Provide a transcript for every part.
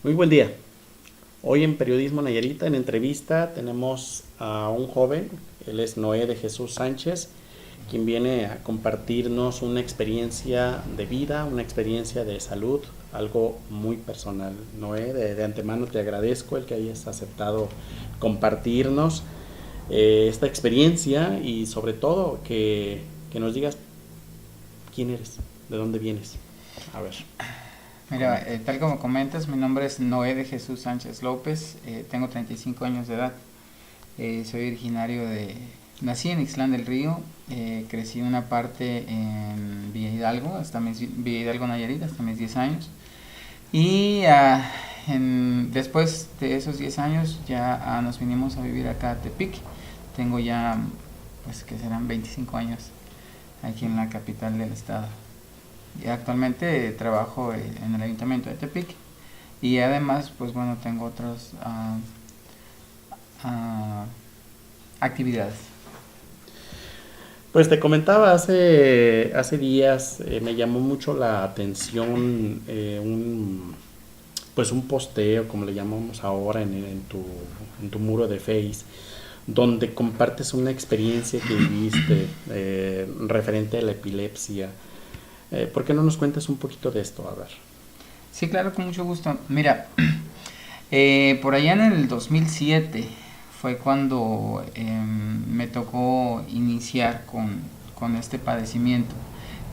Muy buen día. Hoy en Periodismo Nayarita, en entrevista, tenemos a un joven, él es Noé de Jesús Sánchez, quien viene a compartirnos una experiencia de vida, una experiencia de salud, algo muy personal. Noé, de antemano te agradezco el que hayas aceptado compartirnos esta experiencia y sobre todo que nos digas quién eres, de dónde vienes. A ver, Mira, comenta. tal como comentas, mi nombre es Noé de Jesús Sánchez López, tengo 35 años de edad, soy originario nací en Ixtlán del Río, crecí una parte en Villa Hidalgo, Villa Hidalgo Nayarit, hasta mis 10 años, y después de esos 10 años ya nos vinimos a vivir acá a Tepic, tengo ya, pues que serán 25 años aquí en la capital del estado. Y actualmente trabajo en el Ayuntamiento de Tepic y además, pues bueno, tengo otras uh, actividades. Pues te comentaba hace días, me llamó mucho la atención pues un posteo, como le llamamos ahora en tu muro de Face, donde compartes una experiencia que viviste referente a la epilepsia. ¿Por qué no nos cuentas un poquito de esto? A ver. Sí, claro, con mucho gusto. Mira, por allá en el 2007 fue cuando me tocó iniciar con este padecimiento,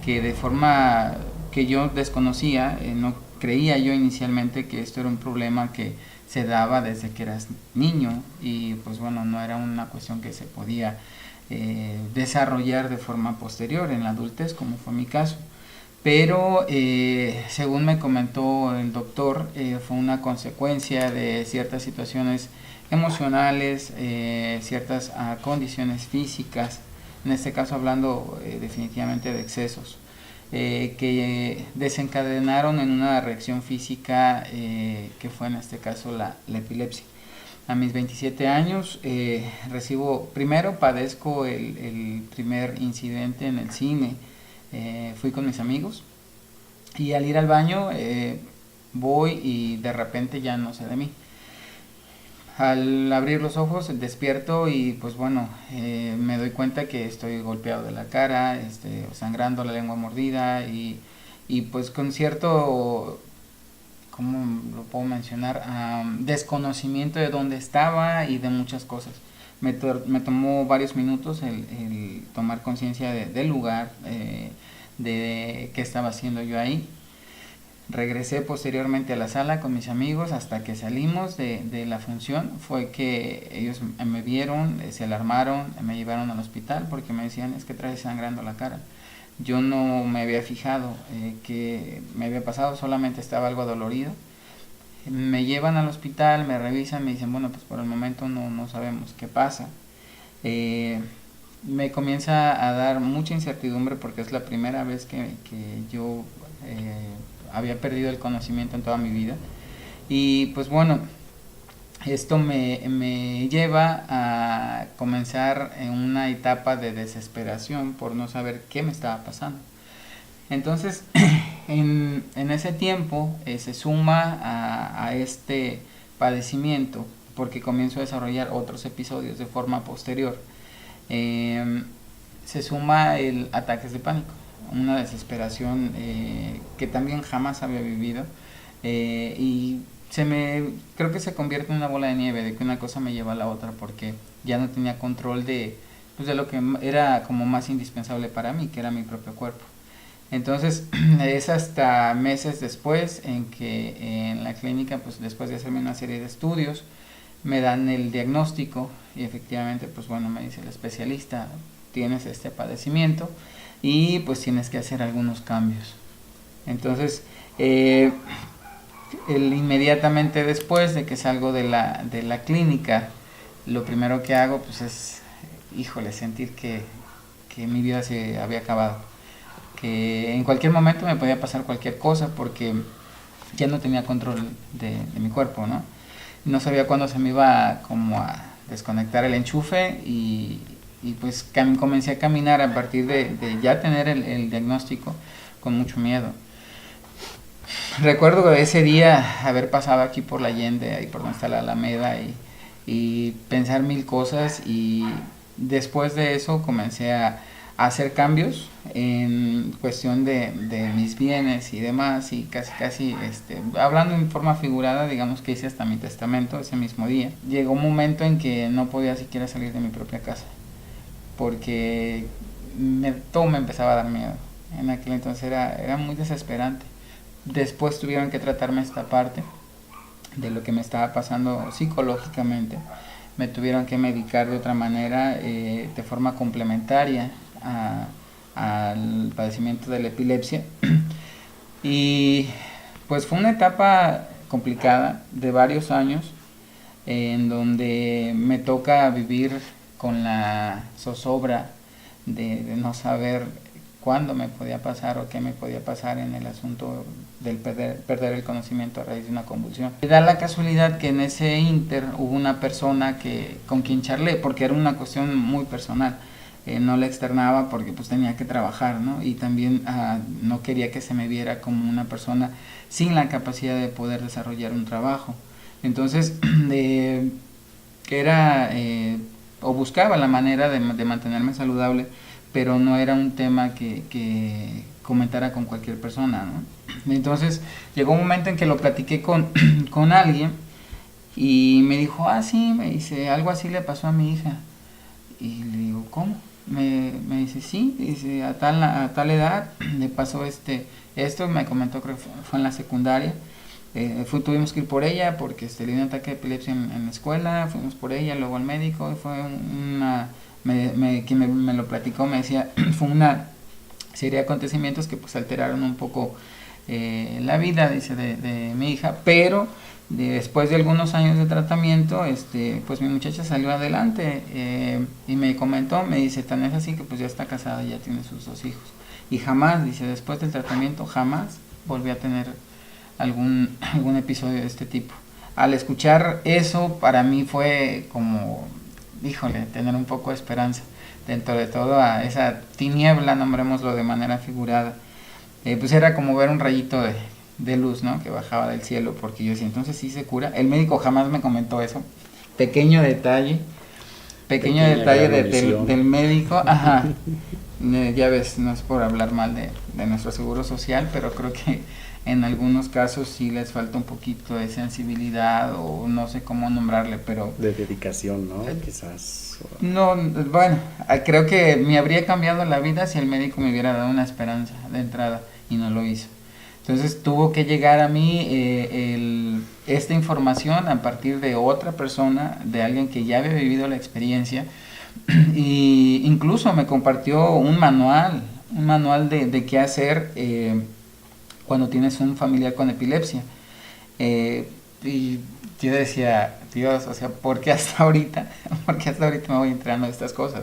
que de forma que yo desconocía, no creía yo inicialmente que esto era un problema que se daba desde que eras niño y pues bueno, no era una cuestión que se podía desarrollar de forma posterior en la adultez, como fue mi caso. Pero según me comentó el doctor, fue una consecuencia de ciertas situaciones emocionales, ciertas condiciones físicas, en este caso hablando definitivamente de excesos, que desencadenaron en una reacción física que fue en este caso la epilepsia. A mis 27 años padezco el primer incidente en el cine. Fui con mis amigos y al ir al baño voy y de repente ya no sé de mí. Al abrir los ojos despierto y pues bueno, me doy cuenta que estoy golpeado de la cara, sangrando, la lengua mordida y pues con cierto, ¿cómo lo puedo mencionar? Desconocimiento de dónde estaba y de muchas cosas. Me tomó varios minutos el tomar conciencia del lugar, de qué estaba haciendo yo ahí. Regresé posteriormente a la sala con mis amigos hasta que salimos de la función. Fue que ellos me vieron, se alarmaron, me llevaron al hospital porque me decían, es que traes sangrando la cara. Yo no me había fijado que me había pasado, solamente estaba algo dolorido. Me llevan al hospital, me revisan, me dicen, bueno, pues por el momento no sabemos qué pasa. Me comienza a dar mucha incertidumbre porque es la primera vez que yo había perdido el conocimiento en toda mi vida. Y pues bueno, esto me lleva a comenzar en una etapa de desesperación por no saber qué me estaba pasando. Entonces, en ese tiempo se suma a este padecimiento porque comienzo a desarrollar otros episodios de forma posterior. Se suma el ataques de pánico, una desesperación que también jamás había vivido y creo que se convierte en una bola de nieve, de que una cosa me lleva a la otra porque ya no tenía control pues de lo que era como más indispensable para mí, que era mi propio cuerpo. Entonces es hasta meses después en que en la clínica, pues después de hacerme una serie de estudios, me dan el diagnóstico y efectivamente, pues bueno, me dice el especialista, tienes este padecimiento y pues tienes que hacer algunos cambios. Entonces, inmediatamente después de que salgo de la clínica, lo primero que hago pues es, sentir que mi vida se había acabado. Que en cualquier momento me podía pasar cualquier cosa porque ya no tenía control de mi cuerpo, ¿no? No sabía cuándo se me iba como a desconectar el enchufe y pues comencé a caminar a partir de ya tener el diagnóstico con mucho miedo. recuerdo ese día haber pasado aquí por la Allende, ahí por donde está la Alameda, y pensar mil cosas, y después de eso comencé a hacer cambios en cuestión de mis bienes y demás, y casi hablando en forma figurada, digamos que hice hasta mi testamento ese mismo día. Llegó un momento en que no podía siquiera salir de mi propia casa, porque todo me empezaba a dar miedo. En aquel entonces era muy desesperante. Después tuvieron que tratarme esta parte de lo que me estaba pasando psicológicamente. Me tuvieron que medicar de otra manera, de forma complementaria al padecimiento de la epilepsia. Y pues fue una etapa complicada de varios años, en donde me toca vivir con la zozobra de no saber cuándo me podía pasar o qué me podía pasar en el asunto del perder el conocimiento a raíz de una convulsión. Y da la casualidad que en ese inter hubo una persona con quien charlé, porque era una cuestión muy personal. No la externaba porque pues tenía que trabajar, ¿no? Y también no quería que se me viera como una persona sin la capacidad de poder desarrollar un trabajo. Entonces, o buscaba la manera de mantenerme saludable, pero no era un tema que comentara con cualquier persona, ¿no? Entonces llegó un momento en que lo platiqué con alguien, y me dijo, sí, me dice, algo así le pasó a mi hija. Y le digo, ¿cómo? Me dice, sí, dice, a tal edad le pasó esto, me comentó, creo que fue en la secundaria. Tuvimos que ir por ella porque le dio un ataque de epilepsia en la escuela, fuimos por ella, luego al médico, y fue quien me lo platicó, me decía, fue una serie de acontecimientos que pues alteraron un poco la vida, dice, de mi hija, pero después de algunos años de tratamiento, pues mi muchacha salió adelante, y me comentó, me dice, tan es así que pues ya está casada y ya tiene sus 2 hijos, y jamás, dice, después del tratamiento jamás volví a tener algún episodio de este tipo. Al escuchar eso, para mí fue como, híjole, tener un poco de esperanza dentro de toda esa tiniebla, nombrémoslo de manera figurada. Pues era como ver un rayito de luz, ¿no?, que bajaba del cielo, porque yo decía, entonces sí se cura. El médico jamás me comentó eso. Pequeño detalle del médico. Ajá. Ya ves, no es por hablar mal de nuestro seguro social, pero creo que en algunos casos sí les falta un poquito de sensibilidad, o no sé cómo nombrarle, pero... de dedicación, ¿no? Quizás. No, bueno, creo que me habría cambiado la vida si el médico me hubiera dado una esperanza de entrada, y no lo hizo. Entonces tuvo que llegar a mí esta información a partir de otra persona, de alguien que ya había vivido la experiencia, y incluso me compartió un manual de qué hacer cuando tienes un familiar con epilepsia. Y yo decía, Dios, o sea, ¿por qué hasta ahorita? ¿Por qué hasta ahorita me voy enterando de estas cosas?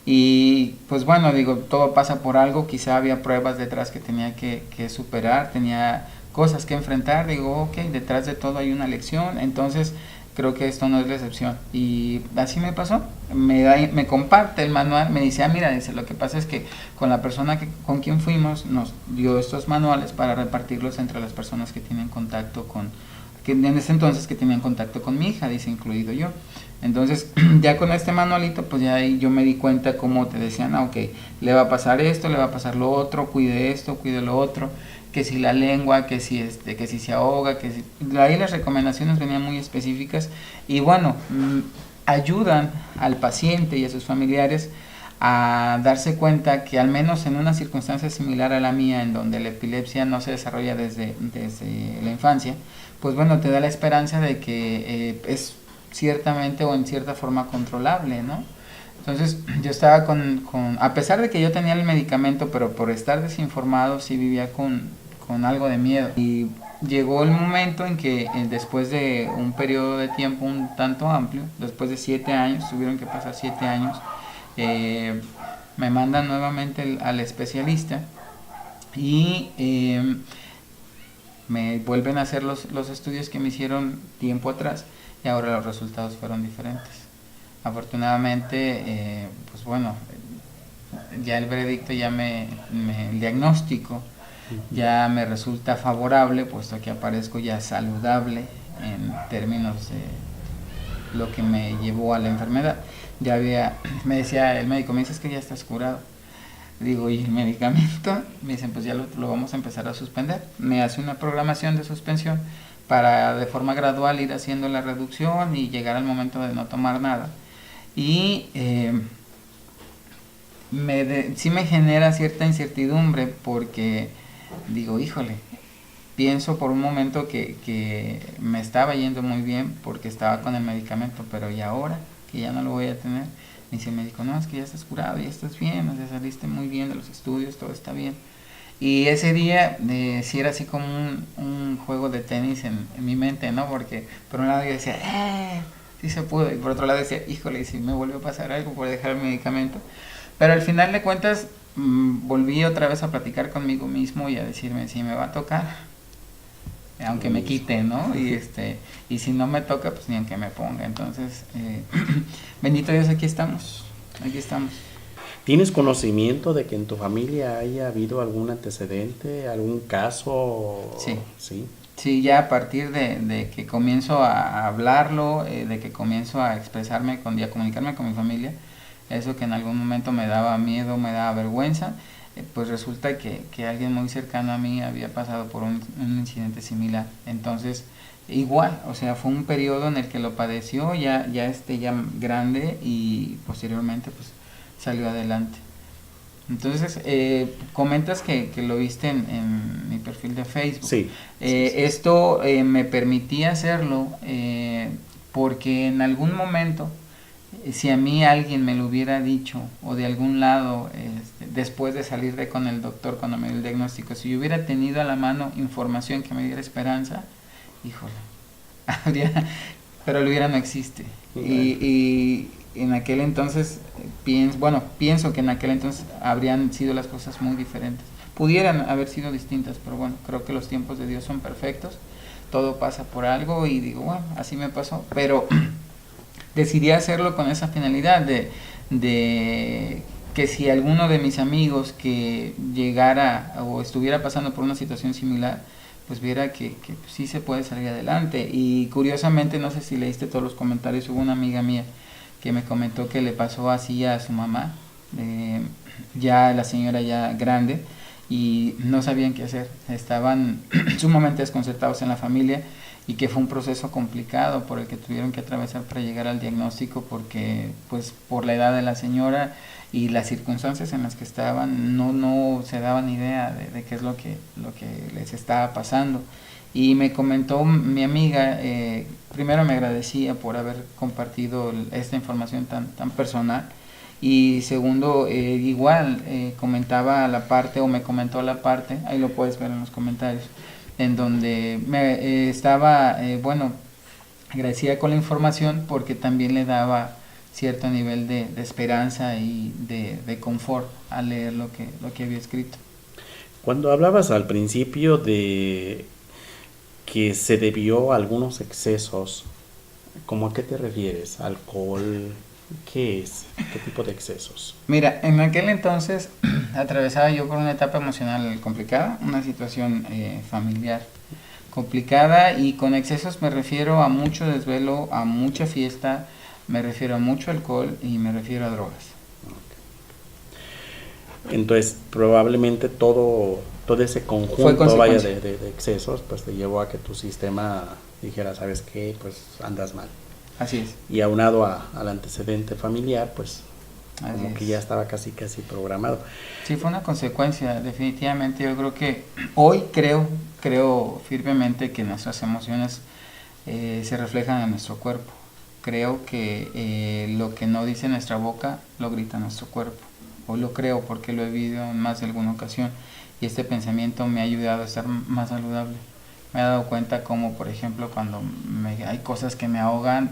Y pues bueno, digo, todo pasa por algo, quizá había pruebas detrás que tenía que superar, tenía cosas que enfrentar, digo, ok, detrás de todo hay una lección, entonces creo que esto no es la excepción. Y así me pasó, me comparte el manual, me dice, mira, dice, lo que pasa es que con la persona con quien fuimos nos dio estos manuales para repartirlos entre las personas que tienen contacto que en ese entonces que tenían contacto con mi hija, dice, incluido yo. Entonces, ya con este manualito, pues ya ahí yo me di cuenta cómo te decían, ok, le va a pasar esto, le va a pasar lo otro, cuide esto, cuide lo otro, que si la lengua, que si se ahoga, que si... Ahí las recomendaciones venían muy específicas, y bueno, ayudan al paciente y a sus familiares a darse cuenta que al menos en una circunstancia similar a la mía, en donde la epilepsia no se desarrolla desde la infancia, pues bueno, te da la esperanza de que es ciertamente o en cierta forma controlable, ¿no? Entonces yo estaba a pesar de que yo tenía el medicamento, pero por estar desinformado sí vivía con algo de miedo. Y llegó el momento en que después de un periodo de tiempo un tanto amplio, después de 7 años, tuvieron que pasar 7 años, me mandan nuevamente al especialista, y me vuelven a hacer los estudios que me hicieron tiempo atrás, y ahora los resultados fueron diferentes. Afortunadamente, pues bueno, ya el veredicto, el diagnóstico ya me resulta favorable, puesto que aparezco ya saludable en términos de lo que me llevó a la enfermedad. Me decía el médico, me dice, es que ya estás curado. Digo, ¿y el medicamento? Me dicen, pues ya lo vamos a empezar a suspender. Me hace una programación de suspensión para de forma gradual ir haciendo la reducción y llegar al momento de no tomar nada. Y sí me genera cierta incertidumbre porque digo, híjole, pienso por un momento que me estaba yendo muy bien porque estaba con el medicamento, pero ¿y ahora? Que ya no lo voy a tener. Me dice el médico, no, es que ya estás curado, ya estás bien, o sea, saliste muy bien de los estudios, todo está bien. Y ese día sí era así como un juego de tenis en mi mente, ¿no? Porque por un lado yo decía, sí se pudo, y por otro lado decía, híjole, ¿y si me volvió a pasar algo por dejar el medicamento? Pero al final de cuentas volví otra vez a platicar conmigo mismo y a decirme, si me va a tocar, aunque me quite, ¿no? Y si no me toca, pues ni aunque me ponga. Entonces, bendito Dios, aquí estamos. ¿Tienes conocimiento de que en tu familia haya habido algún antecedente, algún caso? Sí. Sí, ya a partir de que comienzo a hablarlo, de que comienzo a expresarme y a comunicarme con mi familia, eso que en algún momento me daba miedo, me daba vergüenza, pues resulta que alguien muy cercano a mí había pasado por un incidente similar. Entonces, igual, o sea, fue un periodo en el que lo padeció ya grande y posteriormente pues salió adelante. Entonces, comentas que lo viste en mi perfil de Facebook. Sí. Esto me permitía hacerlo porque en algún momento, si a mí alguien me lo hubiera dicho o de algún lado, después de salir con el doctor cuando me dio el diagnóstico, si yo hubiera tenido a la mano información que me diera esperanza, híjole, pero el hubiera no existe. Y en aquel entonces, pienso que en aquel entonces habrían sido las cosas muy diferentes. Pudieran haber sido distintas, pero bueno, creo que los tiempos de Dios son perfectos, todo pasa por algo y digo, bueno, así me pasó, pero decidí hacerlo con esa finalidad de que si alguno de mis amigos que llegara o estuviera pasando por una situación similar, pues viera que sí se puede salir adelante. Y curiosamente, no sé si leíste todos los comentarios, hubo una amiga mía que me comentó que le pasó así a su mamá, ya la señora ya grande, y no sabían qué hacer, estaban sumamente desconcertados en la familia y que fue un proceso complicado por el que tuvieron que atravesar para llegar al diagnóstico porque pues por la edad de la señora y las circunstancias en las que estaban no se daban idea de qué es lo que les estaba pasando. Y me comentó mi amiga, primero me agradecía por haber compartido esta información tan personal, y segundo, igual comentaba la parte, o me comentó la parte, ahí lo puedes ver en los comentarios, en donde me estaba, agradecida con la información porque también le daba cierto nivel de esperanza y de confort al leer lo que había escrito. Cuando hablabas al principio de que se debió a algunos excesos, ¿cómo a qué te refieres? ¿Alcohol? ¿Qué es? ¿Qué tipo de excesos? Mira, en aquel entonces atravesaba yo por una etapa emocional complicada, una situación familiar complicada, y con excesos me refiero a mucho desvelo, a mucha fiesta, me refiero a mucho alcohol y me refiero a drogas. Entonces, probablemente todo ese conjunto de excesos, pues te llevó a que tu sistema dijera, ¿sabes qué? Pues andas mal. Así es. Y aunado al antecedente familiar, pues Así como es. que ya estaba casi programado. Sí, fue una consecuencia, definitivamente. Yo creo que hoy creo firmemente que nuestras emociones se reflejan en nuestro cuerpo. Creo que lo que no dice nuestra boca lo grita nuestro cuerpo. Hoy lo creo porque lo he vivido en más de alguna ocasión, y este pensamiento me ha ayudado a estar más saludable. Me he dado cuenta como, por ejemplo, cuando hay cosas que me ahogan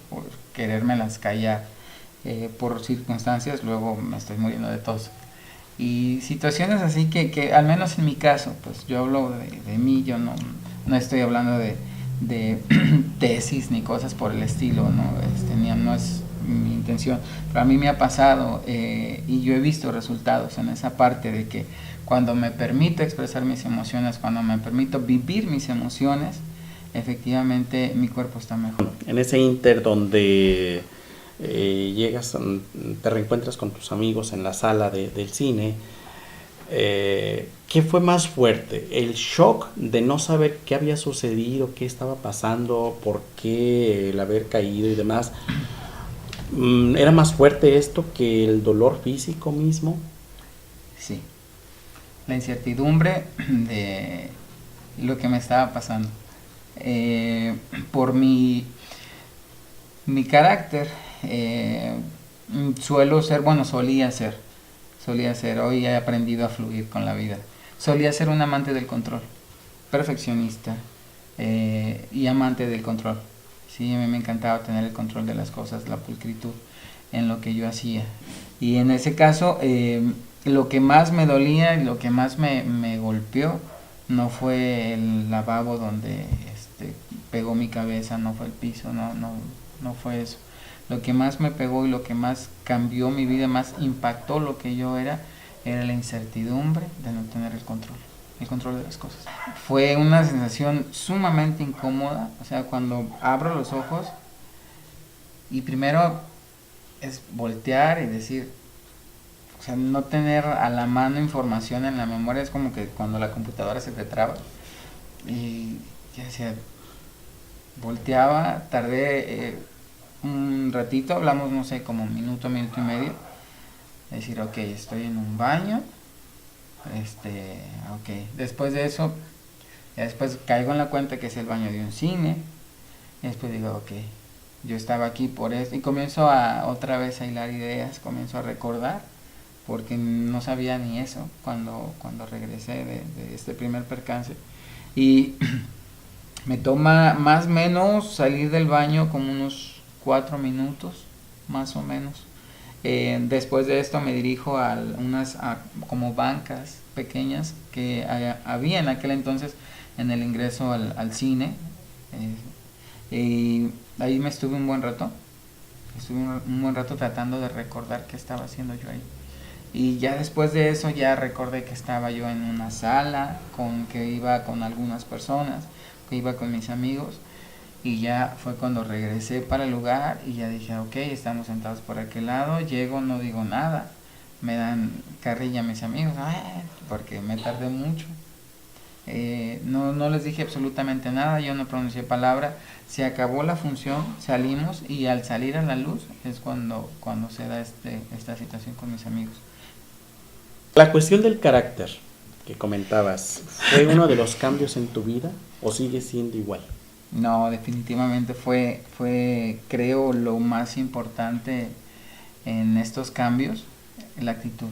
por querérmelas callar por circunstancias, luego me estoy muriendo de tos. Y situaciones así que al menos en mi caso, pues yo hablo de mí, yo no estoy hablando de tesis ni cosas por el estilo, no es mi intención, pero a mí me ha pasado y yo he visto resultados en esa parte de que Cuando me permito expresar mis emociones, cuando me permito vivir mis emociones, efectivamente mi cuerpo está mejor. En ese inter donde llegas, te reencuentras con tus amigos en la sala del cine, ¿qué fue más fuerte? ¿El shock de no saber qué había sucedido, qué estaba pasando, por qué el haber caído y demás? ¿Era más fuerte esto que el dolor físico mismo? Sí, la incertidumbre de lo que me estaba pasando. Por mi carácter, solía ser, hoy he aprendido a fluir con la vida. Solía ser un amante del control, perfeccionista y amante del control. Sí, a mí me encantaba tener el control de las cosas, la pulcritud en lo que yo hacía. Y en ese caso, lo que más me dolía y lo que más me golpeó no fue el lavabo donde pegó mi cabeza, no fue el piso, no fue eso. Lo que más me pegó y lo que más cambió mi vida, más impactó lo que yo era la incertidumbre de no tener el control de las cosas. Fue una sensación sumamente incómoda, o sea, cuando abro los ojos y primero es voltear y decir, o sea, no tener a la mano información en la memoria, es como que cuando la computadora se te traba. Y ya decía, volteaba, tardé un ratito, hablamos no sé, como un minuto y medio, decir, ok, estoy en un baño, ok, después de eso, ya después caigo en la cuenta que es el baño de un cine, y después digo, ok, yo estaba aquí por esto, y comienzo otra vez a hilar ideas, comienzo a recordar, porque no sabía ni eso cuando regresé de este primer percance, y me toma más o menos salir del baño como unos 4 minutos, más o menos. Después de esto me dirijo a unas como bancas pequeñas que había en aquel entonces en el ingreso al cine. Y ahí me estuve un buen rato. Tratando de recordar qué estaba haciendo yo ahí. Y ya después de eso ya recordé que estaba yo en una sala, que iba con algunas personas, que iba con mis amigos. Y ya fue cuando regresé para el lugar y ya dije, ok, estamos sentados por aquel lado, llego, no digo nada, me dan carrilla mis amigos, porque me tardé mucho. No les dije absolutamente nada, yo no pronuncié palabra, se acabó la función, salimos y al salir a la luz es cuando se da esta situación con mis amigos. La cuestión del carácter que comentabas, ¿fue uno de los cambios en tu vida o sigue siendo igual? No, definitivamente fue creo lo más importante en estos cambios, la actitud,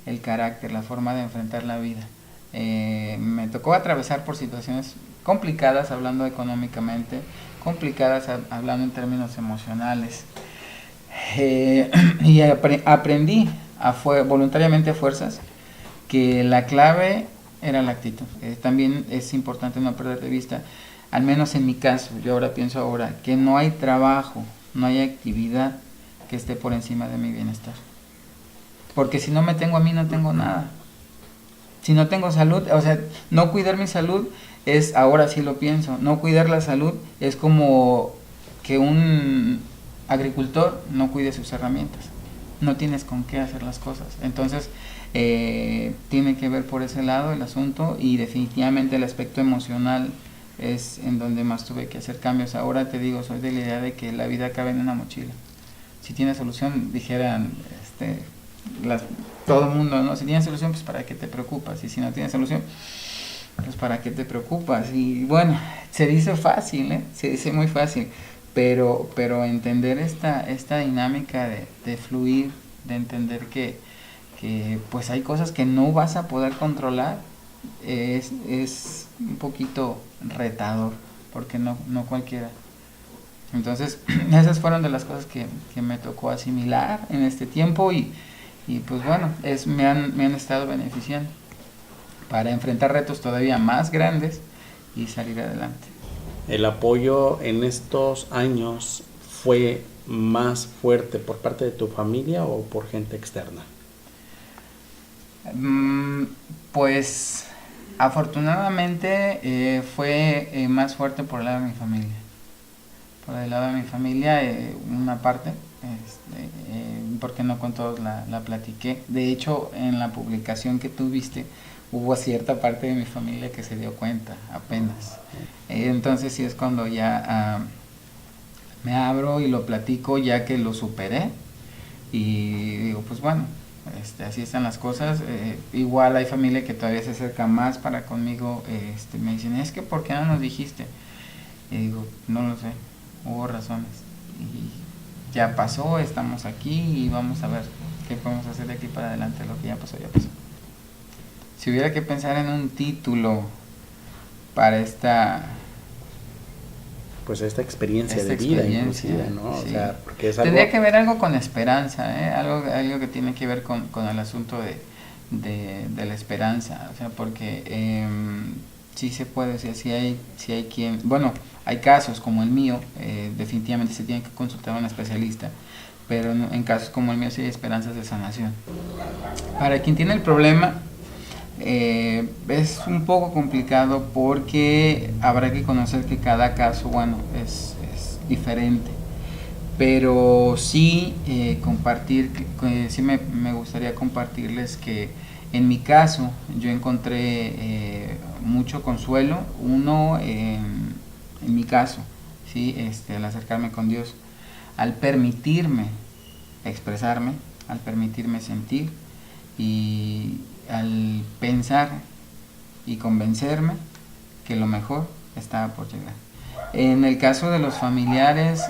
el carácter, la forma de enfrentar la vida. Me tocó atravesar por situaciones complicadas hablando económicamente, complicadas hablando en términos emocionales, y aprendí voluntariamente a fuerzas que la clave era la actitud. También es importante no perder de vista, al menos en mi caso, yo pienso que no hay trabajo, no hay actividad que esté por encima de mi bienestar. Porque si no me tengo a mí, no tengo nada. Si no tengo salud, o sea, no cuidar mi salud es, ahora sí lo pienso, no cuidar la salud es como que un agricultor no cuide sus herramientas. No tienes con qué hacer las cosas. Entonces, tiene que ver por ese lado el asunto, y definitivamente el aspecto emocional es en donde más tuve que hacer cambios. Ahora te digo, soy de la idea de que la vida cabe en una mochila. Si tiene solución, dijeran todo el mundo, ¿no? Si tiene solución, pues ¿para qué te preocupas? Y si no tiene solución, pues ¿para qué te preocupas? Y bueno, se dice fácil, se dice muy fácil, pero entender esta dinámica de fluir, de entender que pues hay cosas que no vas a poder controlar, es un poquito retador, porque no cualquiera. Entonces, esas fueron de las cosas que me tocó asimilar en este tiempo, y pues bueno, me han estado beneficiando para enfrentar retos todavía más grandes y salir adelante. ¿El apoyo en estos años fue más fuerte por parte de tu familia o por gente externa? Pues afortunadamente fue más fuerte por el lado de mi familia. Por el lado de mi familia, una parte, porque no con todos la platiqué. De hecho, en la publicación que tuviste, hubo cierta parte de mi familia que se dio cuenta apenas. Entonces sí es cuando ya me abro y lo platico ya que lo superé. Y digo, pues bueno, así están las cosas. Igual hay familia que todavía se acerca más para conmigo. Me dicen, es que ¿por qué no nos dijiste? Y digo, no lo sé, hubo razones. Y ya pasó, estamos aquí y vamos a ver qué podemos hacer de aquí para adelante. Lo que ya pasó, ya pasó. Si hubiera que pensar en un título para esta experiencia de vida, inclusive, ¿no? Sí. O sea, porque es algo... Tendría que ver algo con esperanza, algo que tiene que ver con el asunto de la esperanza, o sea, porque sí se puede, o sea, si hay quien, bueno, hay casos como el mío, definitivamente se tiene que consultar a un especialista, pero en casos como el mío sí hay esperanzas de sanación. Para quien tiene el problema, es un poco complicado porque habrá que conocer que cada caso, bueno, es diferente, pero sí compartir, sí me gustaría compartirles que en mi caso yo encontré mucho consuelo, uno en mi caso, sí, al acercarme con Dios, al permitirme expresarme, al permitirme sentir y al pensar y convencerme que lo mejor estaba por llegar. En el caso de los familiares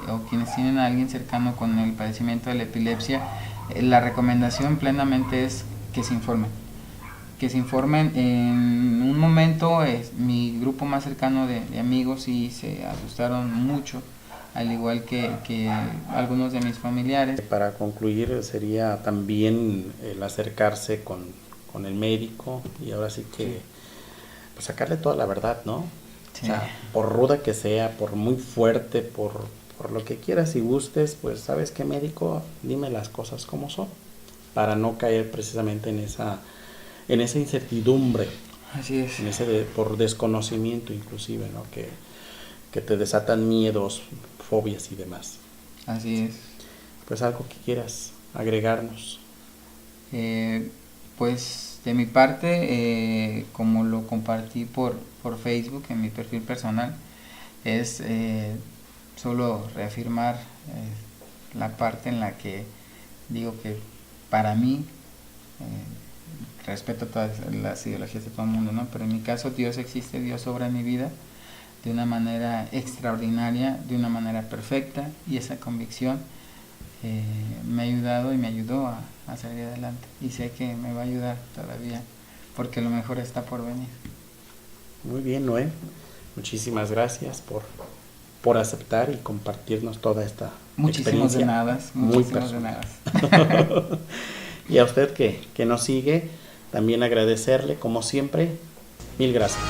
o quienes tienen a alguien cercano con el padecimiento de la epilepsia, la recomendación plenamente es que se informen. Que se informen. En un momento mi grupo más cercano de amigos y se asustaron mucho, al igual que algunos de mis familiares. Para concluir, sería también el acercarse con el médico y ahora sí que pues sacarle toda la verdad, ¿no? Sí. O sea, por ruda que sea, por muy fuerte, por lo que quieras y gustes, pues ¿sabes qué, médico? Dime las cosas como son, para no caer precisamente en esa incertidumbre. Así es. Por desconocimiento inclusive, ¿no? Que te desatan miedos, fobias y demás. Así es. Pues algo que quieras agregarnos. Pues de mi parte, como lo compartí por Facebook en mi perfil personal, es solo reafirmar la parte en la que digo que para mí, respeto todas las ideologías de todo el mundo, ¿no? Pero en mi caso Dios existe, Dios obra en mi vida de una manera extraordinaria, de una manera perfecta, y esa convicción me ha ayudado y me ayudó a salir adelante, y sé que me va a ayudar todavía porque lo mejor está por venir. Muy bien, Noé, muchísimas gracias por aceptar y compartirnos toda esta muchísimas experiencia. Muchísimas de nada. Y a usted que nos sigue, también agradecerle, como siempre, mil gracias.